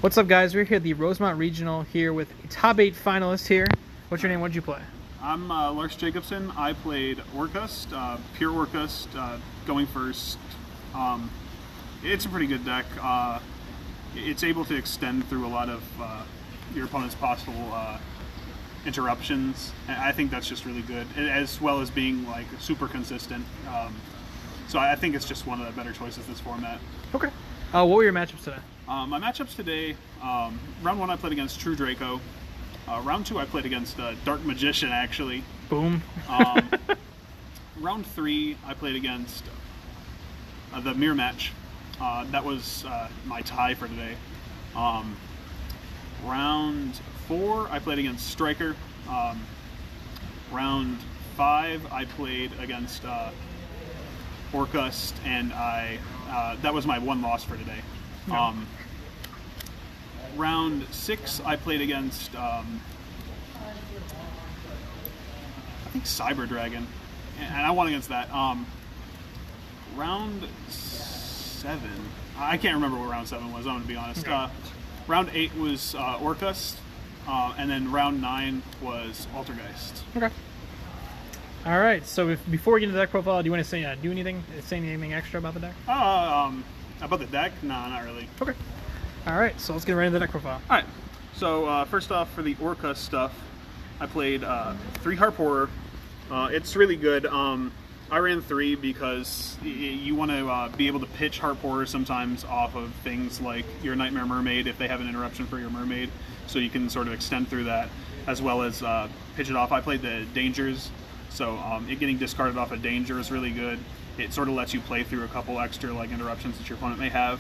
What's up, guys? We're here at the Rosemont Regional here with a top 8 finalist here. What's your name? What did you play? I'm Lars Jacobson. I played Orcust, pure Orcust, going first. It's a pretty good deck. It's able to extend through a lot of your opponent's possible interruptions. And I think that's just really good, as well as being like super consistent. So I think it's just one of the better choices this format. Okay. What were your matchups today? My matchups today, round 1 I played against True Draco. Round 2 I played against Dark Magician, actually. Boom. Round 3 I played against the Mirror Match. That was my tie for today. Round 4 I played against Striker. Round 5 I played against Orcust, and that was my one loss for today. Yeah. Round 6 I played against I think Cyber Dragon, and I won against that. Round 7, I can't remember what round 7 was, I'm going to be honest. Okay. Round 8 was Orcust, and then round 9 was Altergeist. Okay. All right. So before we get into the deck profile, do you want to say say anything extra about the deck? About the deck? No, not really. Okay. All right. So let's get right into the deck profile. All right. So first off, for the Orcust stuff, I played 3 Harp Horror. It's really good. I ran 3 because you want to be able to pitch Harp Horror sometimes off of things like your Nightmare Mermaid if they have an interruption for your Mermaid, so you can sort of extend through that, as well as pitch it off. I played the Dangers, so it getting discarded off a Danger is really good. It sort of lets you play through a couple extra like interruptions that your opponent may have,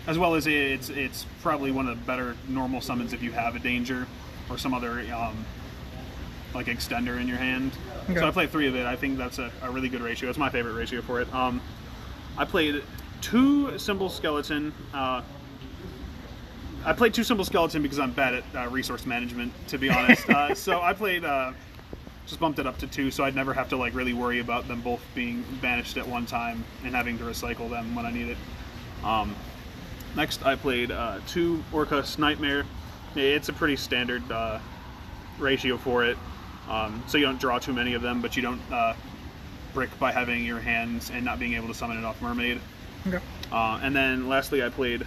as well as it's probably one of the better normal summons if you have a Danger or some other like extender in your hand. Okay. So I played 3 of it. I think that's a really good ratio. It's my favorite ratio for it. I played 2 Symbol Skeleton. I played 2 Symbol Skeleton because I'm bad at resource management, to be honest. So I played, just bumped it up to 2, so I'd never have to like really worry about them both being banished at one time and having to recycle them when I need it. Next, I played 2 Orcust Nightmare. It's a pretty standard ratio for it. So you don't draw too many of them, but you don't brick by having your hands and not being able to summon it off Mermaid. Okay. And then lastly, I played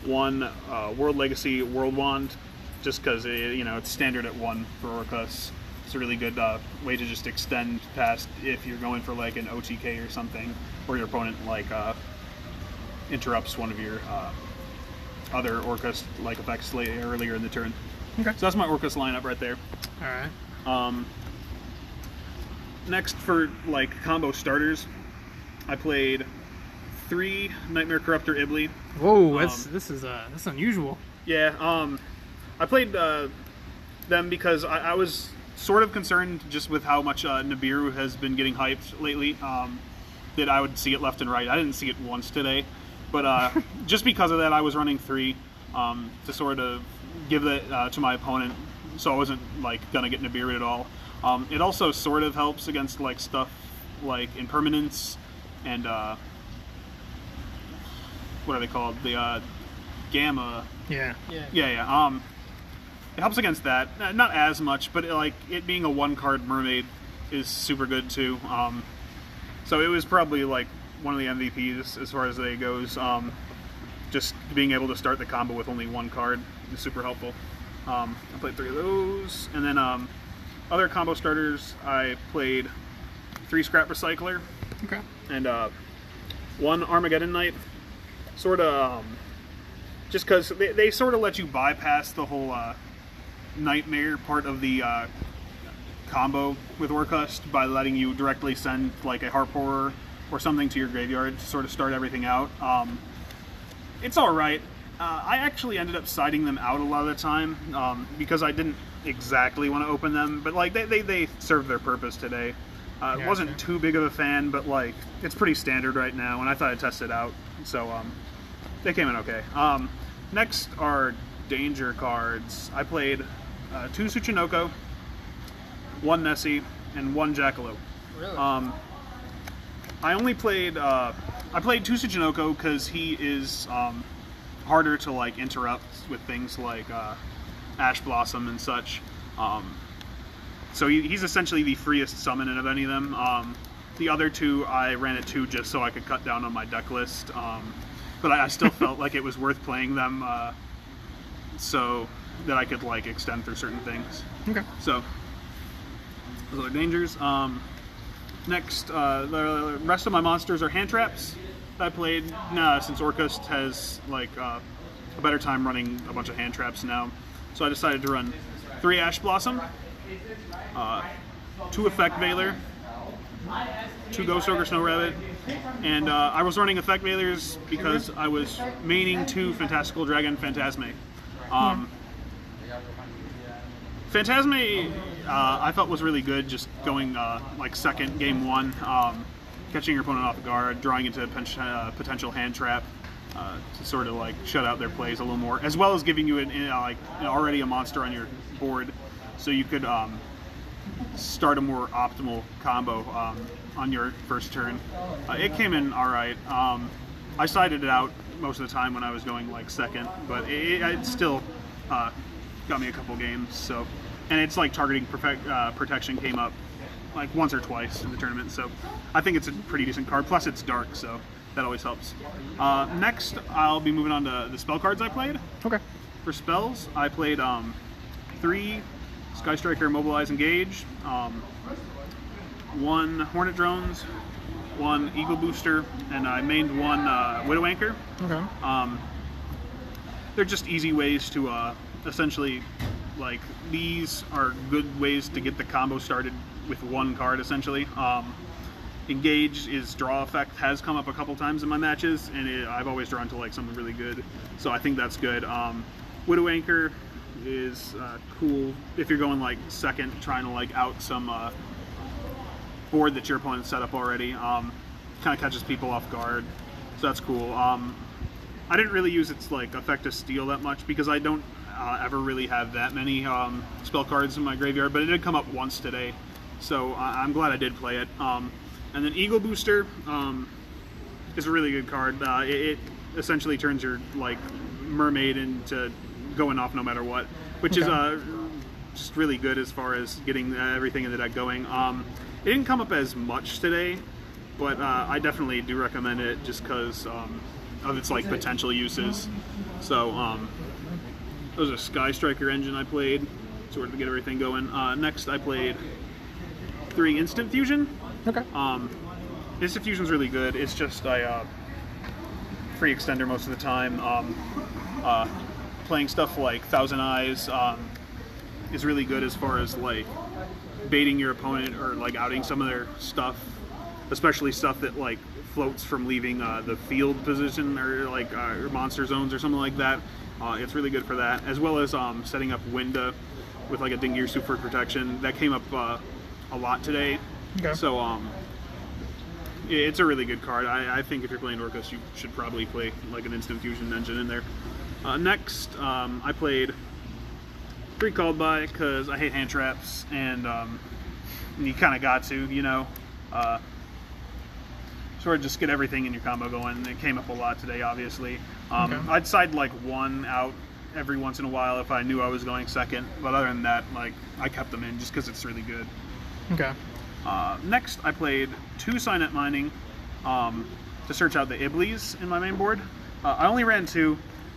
1 World Legacy World Wand, just because it's standard at 1 for Orcust. It's a really good way to just extend past if you're going for like an OTK or something, or your opponent like interrupts one of your other Orcust like effects earlier in the turn. Okay. So that's my Orcust lineup right there. All right. Next, for like combo starters, I played 3 Nightmare Corruptor Ibli. Whoa, that's unusual. Yeah, I played them because I was sort of concerned just with how much Nibiru has been getting hyped lately, that I would see it left and right. I didn't see it once today, but just because of that, I was running 3 to sort of give that to my opponent, so I wasn't like gonna get Nibiru at all. It also sort of helps against like stuff like Impermanence and what are they called? The Gamma. Yeah. Yeah. It helps against that. Not as much, but it being a 1-card Mermaid is super good too. So it was probably like one of the MVPs as far as it goes. Just being able to start the combo with only 1 card is super helpful. I played 3 of those, and then other combo starters, I played 3 Scrap Recycler. Okay. And 1 Armageddon Knight. Sort of, just because they sort of let you bypass the whole Nightmare part of the combo with Orcust by letting you directly send like a Harp Horror or something to your graveyard to sort of start everything out. It's alright. I actually ended up siding them out a lot of the time because I didn't exactly want to open them, but like they served their purpose today. It wasn't too big of a fan, but like it's pretty standard right now, and I thought I'd test it out, so they came in okay. Next are Danger cards. I played 2 Tsuchinoko, 1 Nessie, and 1 Jackalope. Really? I only played I played 2 Tsuchinoko because he is harder to like interrupt with things like Ash Blossom and such. So he's essentially the freest summon of any of them. The other two I ran at 2 just so I could cut down on my deck list, but I still felt like it was worth playing them so that I could like extend through certain things. Okay. So those are dangers. Next, the rest of my monsters are hand traps that I played since Orcust has like a better time running a bunch of hand traps now. So I decided to run 3 Ash Blossom, 2 Effect Veiler, 2 Ghost Ogre Snow Rabbit, and I was running Effect Veilers because I was maining 2 Fantastical Dragon Phantasme. Phantasme I felt was really good, just going like second game 1, catching your opponent off guard, drawing into a potential hand trap to sort of like shut out their plays a little more, as well as giving you already a monster on your board, so you could start a more optimal combo on your first turn. It came in alright. I sided it out most of the time when I was going like second, but it still got me a couple games. So, and it's like targeting protection came up like once or twice in the tournament, so I think it's a pretty decent card. Plus it's dark, so that always helps. Next, I'll be moving on to the spell cards I played. Okay. For spells, I played 3 Sky Striker, Mobilize, Engage, 1 Hornet Drones, 1 Eagle Booster, and I mained 1 Widow Anchor. Okay. They're just easy ways to essentially, like, these are good ways to get the combo started with 1 card, essentially. Engage is draw effect, has come up a couple times in my matches, and I've always drawn to like something really good, so I think that's good. Widow Anchor is cool if you're going like second, trying to like out some board that your opponent set up already. Kind of catches people off guard, so that's cool. I didn't really use its like effect to steal that much because I don't ever really have that many spell cards in my graveyard, but it did come up once today, so I'm glad I did play it. And then Eagle Booster is a really good card. It essentially turns your like mermaid into going off no matter what, which is just really good as far as getting everything in the deck going. It didn't come up as much today, but I definitely do recommend it just because of its like potential uses. So those are Sky Striker engine I played, sort of to get everything going. Next I played 3 Instant Fusion. Okay. Instant Fusion's really good. It's just a free extender most of the time. Playing stuff like Thousand Eyes is really good as far as like baiting your opponent or like outing some of their stuff, especially stuff that like floats from leaving the field position or like monster zones or something like that. It's really good for that, as well as setting up Winda with like a Dingir Super Protection. That came up a lot today. Okay. So it's a really good card. I think if you're playing Orcust, you should probably play like an Instant Fusion engine in there. Next, I played 3 Called By because I hate hand traps, and you kind of got to, you know, sort of just get everything in your combo going. It came up a lot today, obviously. I'd side like 1 out every once in a while if I knew I was going second, but other than that, like I kept them in just because it's really good. Okay. Next, I played 2 Signet Mining to search out the Iblis in my main board. I only ran 2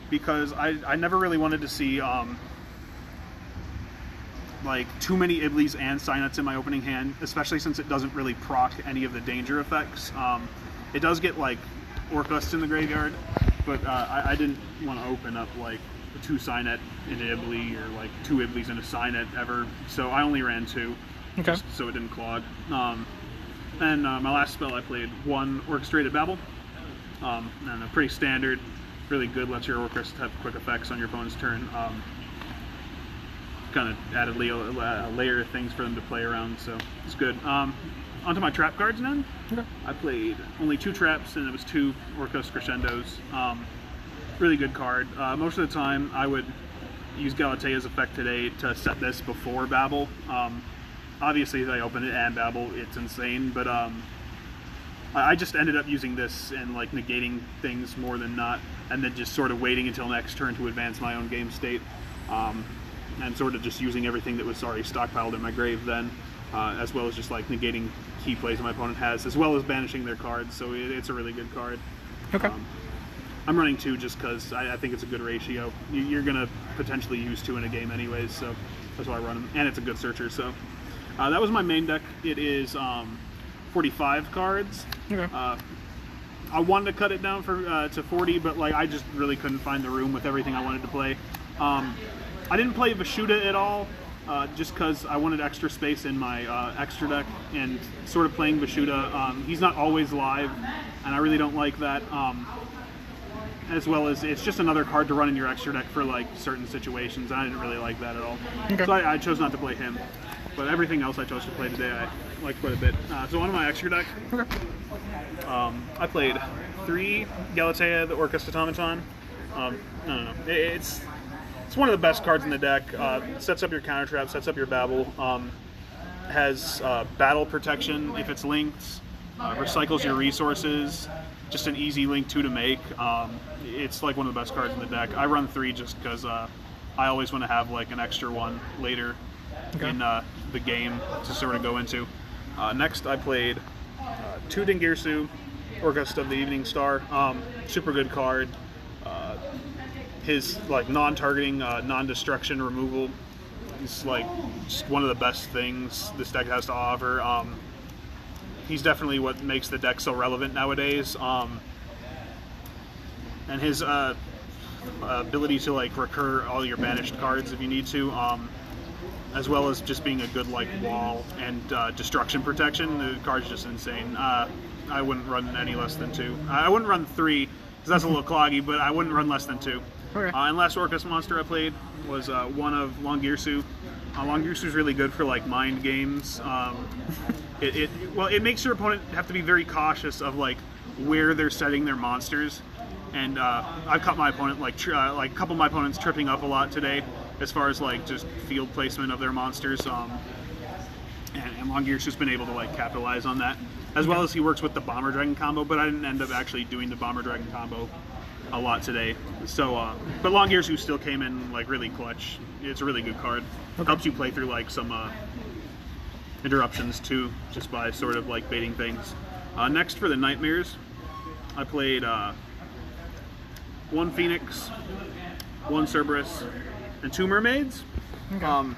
because I never really wanted to see like too many Iblis and Signets in my opening hand, especially since it doesn't really proc any of the danger effects. It does get like Orcust in the graveyard, but I didn't want to open up like a 2 Signet in an Iblis or like 2 Iblis in a Signet ever, so I only ran 2. Okay. Just so it didn't clog. And my last spell I played 1 Orchestrated Babel. And a pretty standard, really good, lets your Orcust have quick effects on your opponent's turn. Kind of added a layer of things for them to play around, so it's good. Onto my trap cards then. Okay. I played only 2 traps, and it was 2 Orcust Crescendos. Really good card. Most of the time I would use Galatea's effect today to set this before Babel. Obviously, if I open it and Babel, it's insane, but I just ended up using this and like negating things more than not, and then just sort of waiting until next turn to advance my own game state, and sort of just using everything that was already stockpiled in my grave then, as well as just like negating key plays my opponent has, as well as banishing their cards. So it's a really good card. Okay. I'm running 2 just because I think it's a good ratio. You're gonna potentially use 2 in a game anyways, so that's why I run them, and it's a good searcher. So that was my main deck. It is 45 cards. Okay. I wanted to cut it down to 40, but like I just really couldn't find the room with everything I wanted to play. I didn't play Vishuda at all, just because I wanted extra space in my extra deck, and sort of playing Vishuda. He's not always live, and I really don't like that. As well as it's just another card to run in your extra deck for like certain situations, and I didn't really like that at all. Okay. So I chose not to play him. But everything else I chose to play today I like quite a bit. So on my extra deck, Okay. I played 3 Galatea, the Orcust Automaton. I don't know. It's one of the best cards in the deck. Sets up your counter trap, sets up your babble. Has battle protection if it's linked. Recycles your resources. Just an easy link 2 to make. It's like one of the best cards in the deck. I run 3 just because I always want to have like an extra one later in the game to sort of go into. Next, I played 2 Dingirsu, Orcust of the Evening Star. Super good card. His like non-targeting, non-destruction removal is like just one of the best things this deck has to offer. He's definitely what makes the deck so relevant nowadays. And his ability to like recur all your banished cards if you need to, as well as just being a good like wall and destruction protection. The card's just insane. I wouldn't run any less than 2. I wouldn't run 3 because that's a little cloggy, but I wouldn't run less than 2. Okay. And last Orcust monster I played was one of Longirsu. Longirsu is really good for like mind games. It makes your opponent have to be very cautious of like where they're setting their monsters, and I've caught my opponent like a couple of my opponents tripping up a lot today as far as like just field placement of their monsters. And Longirsu's been able to like capitalize on that, as well as he works with the Bomber Dragon combo. But I didn't end up actually doing the Bomber Dragon combo a lot today. So, but Longirsu still came in like really clutch. It's a really good card. Okay. Helps you play through like some interruptions too, just by sort of like baiting things. Next for the Nightmares, I played 1 Phoenix, 1 Cerberus, and 2 Mermaids. Okay.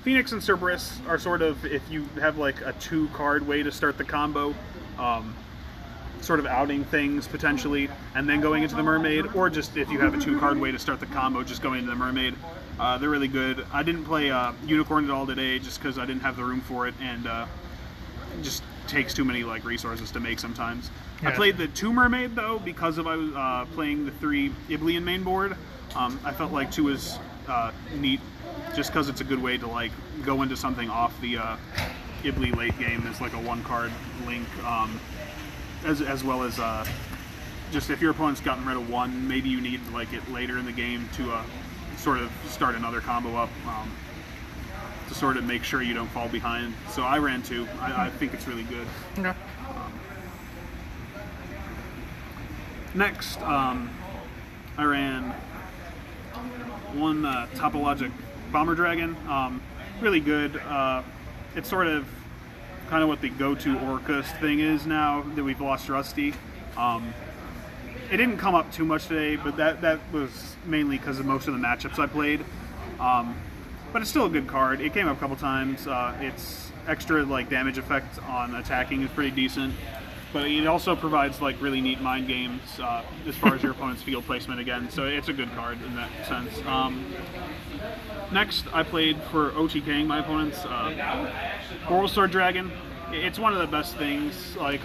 Phoenix and Cerberus are sort of, if you have like a 2-card way to start the combo, sort of outing things potentially, and then going into the Mermaid, or just if you have a 2-card way to start the combo, just going into the Mermaid. They're really good. I didn't play Unicorn at all today just because I didn't have the room for it, and it just takes too many like resources to make sometimes. Yeah. I played the 2 Mermaid though because I was playing the 3 Iblian main board. I felt like 2 is neat just because it's a good way to like go into something off the Ibli late game as like a 1-card link, as well as just if your opponent's gotten rid of 1, maybe you need like it later in the game to sort of start another combo up to sort of make sure you don't fall behind. So I ran 2. I think it's really good. Okay. Next, I ran 1 Topologic Bomber Dragon. Really good. It's sort of kind of what the go-to Orcust thing is now that we've lost Rusty. It didn't come up too much today, but that was mainly because of most of the matchups I played. But it's still a good card. It came up a couple times. Its extra like damage effect on attacking is pretty decent, but it also provides like really neat mind games as far as your opponent's field placement again. So it's a good card in that sense. Next, I played for OTKing my opponents Oral Sword Dragon. It's one of the best things, like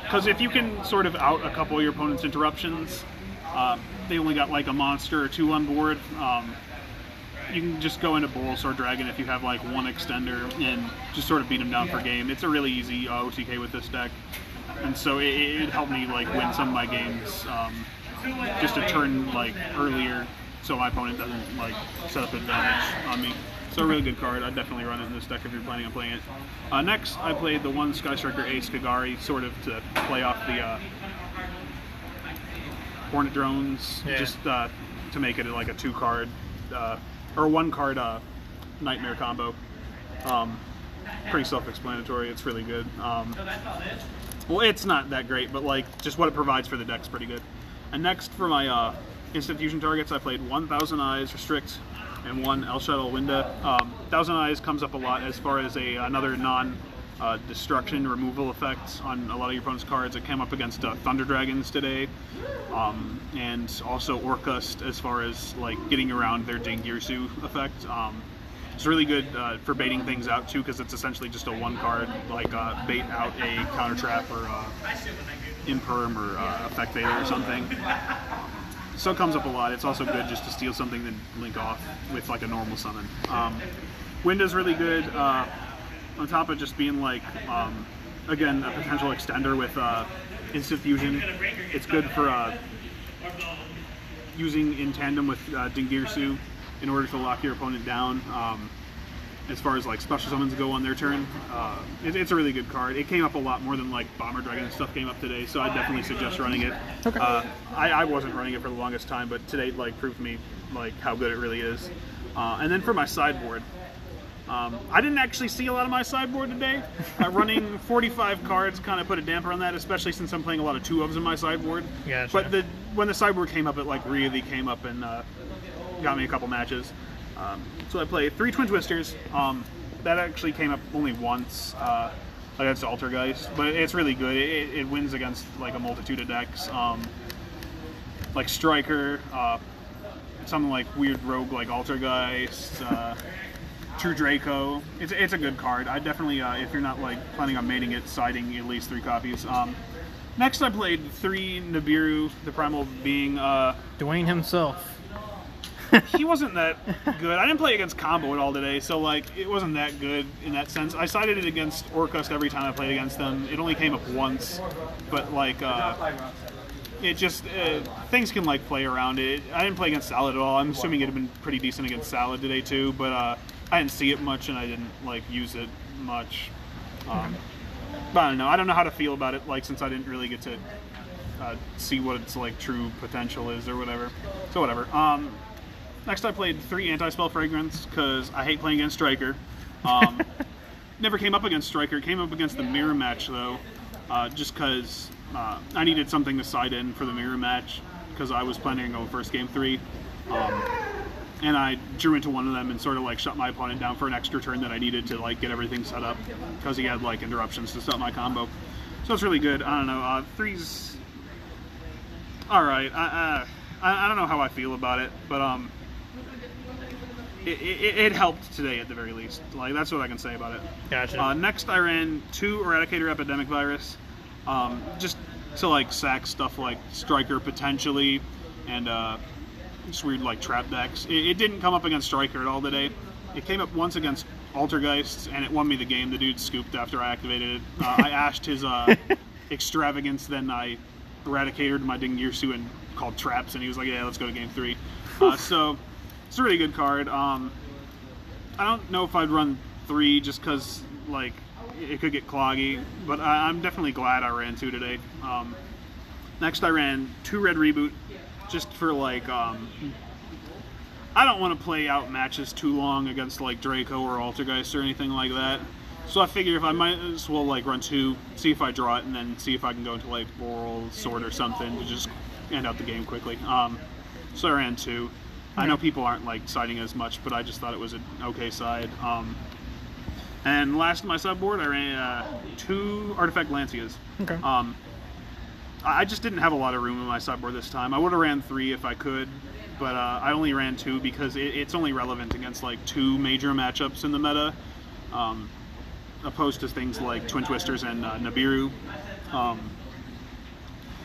because if you can sort of out a couple of your opponent's interruptions, they only got like a monster or 2 on board. You can just go into Boral Sword Dragon if you have like 1 extender and just sort of beat them down for game. It's a really easy OTK with this deck, and so it helped me like win some of my games just a turn like earlier, so my opponent doesn't like set up advantage on me. So a really good card. I'd definitely run it in this deck if you're planning on playing it. Next, I played the one Sky Striker Ace Kagari, sort of to play off the Hornet Drones, just to make it like a 2-card or a 1-card Nightmare combo. Pretty self-explanatory. It's really good. Well, it's not that great, but like just what it provides for the deck's pretty good. And next for my instant fusion targets, I played 1,000 Eyes Restrict and 1 El Shadow Winda. 1,000 Eyes comes up a lot as far as another non-destruction removal effect on a lot of your opponent's cards. It came up against Thunder Dragons today, and also Orcust as far as like getting around their Dingirsu effect. It's really good for baiting things out too, because it's essentially just a 1-card like bait out a counter trap or imperm or effect baiter or something. So it comes up a lot. It's also good just to steal something then link off with like a normal summon. Winda's really good on top of just being like again a potential extender with instant fusion. It's good for using in tandem with Dingirsu in order to lock your opponent down. As far as like special summons go on their turn, it's a really good card. It came up a lot more than like Bomber Dragon and stuff came up today, so I definitely suggest running it. Okay. I wasn't running it for the longest time, but today like proved me like how good it really is. And then for my sideboard, I didn't actually see a lot of my sideboard today. Running 45 cards kind of put a damper on that, especially since I'm playing a lot of 2-ofs in my sideboard. Gotcha. But when the sideboard came up, it like really came up and got me a couple matches. So I played 3 Twin Twisters. That actually came up only once against Altergeist, but it's really good. It wins against like a multitude of decks, like Striker, something like weird rogue like Altergeist, True Draco. It's a good card. I definitely, if you're not like planning on maining it, siding at least 3 copies. Next, I played 3 Nibiru, the Primal Being. Dwayne himself. He wasn't that good. I didn't play against combo at all today, so like it wasn't that good in that sense. I sided it against Orcust every time I played against them. It only came up once, but like it just things can like play around it. I didn't play against Salad at all. I'm assuming it'd have been pretty decent against Salad today too, but I didn't see it much and I didn't like use it much. But I don't know. I don't know how to feel about it, like since I didn't really get to see what its like true potential is or whatever. So whatever. Next, I played 3 Anti-Spell Fragrance, because I hate playing against Striker. Never came up against Striker. Came up against the mirror match, though, just because I needed something to side in for the mirror match, because I was planning on going first game 3. And I drew into one of them and sort of like shut my opponent down for an extra turn that I needed to like get everything set up, because he had like interruptions to stop my combo. So it's really good. I don't know. 3's alright. I don't know how I feel about it, but it helped today at the very least. Like that's what I can say about it. Gotcha. Next, I ran 2 Eradicator Epidemic Virus, just to like sack stuff like Striker potentially, and just weird like trap decks. It didn't come up against Striker at all today. It came up once against Altergeist, and it won me the game. The dude scooped after I activated it. I ashed his extravagance, then I Eradicated my Dingirsu and called traps, and he was like, "Yeah, let's go to game 3." So. It's a really good card. I don't know if I'd run 3 just because like it could get cloggy, but I'm definitely glad I ran 2 today. Next, I ran 2 Red Reboot just for like I don't want to play out matches too long against like Draco or Altergeist or anything like that. So I figure if I might as well like run 2, see if I draw it, and then see if I can go into like Boral Sword or something to just end out the game quickly. So I ran 2. I know people aren't like siding as much, but I just thought it was an okay side. And last in my sideboard, I ran 2 Artifact Lancias. Okay. I just didn't have a lot of room in my sideboard this time. I would have ran 3 if I could, but I only ran 2 because it's only relevant against like 2 major matchups in the meta, opposed to things like Twin Twisters and Nibiru.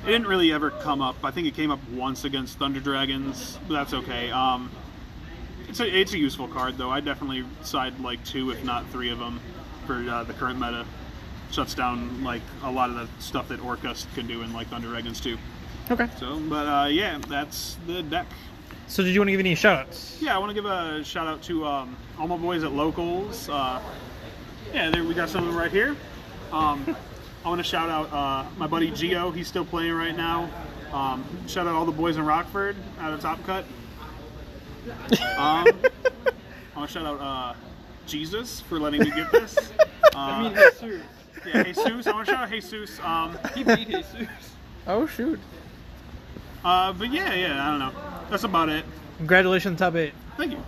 It didn't really ever come up. I think it came up once against Thunder Dragons, but that's okay. It's a useful card, though. I definitely side like 2, if not 3 of them for the current meta. Shuts down like a lot of the stuff that Orcust can do in like Thunder Dragons too. Okay. So, but yeah, that's the deck. So did you want to give any shout-outs? Yeah, I want to give a shout out to all my boys at Locals. We got some of them right here. I want to shout out my buddy Yugioh. He's still playing right now. Shout out all the boys in Rockford out of Top Cut. I want to shout out Jesus for letting me get this. Jesus. Yeah, Jesus. I want to shout out Jesus. He beat Jesus. Oh, shoot. But yeah, I don't know. That's about it. Congratulations, top 8. Thank you.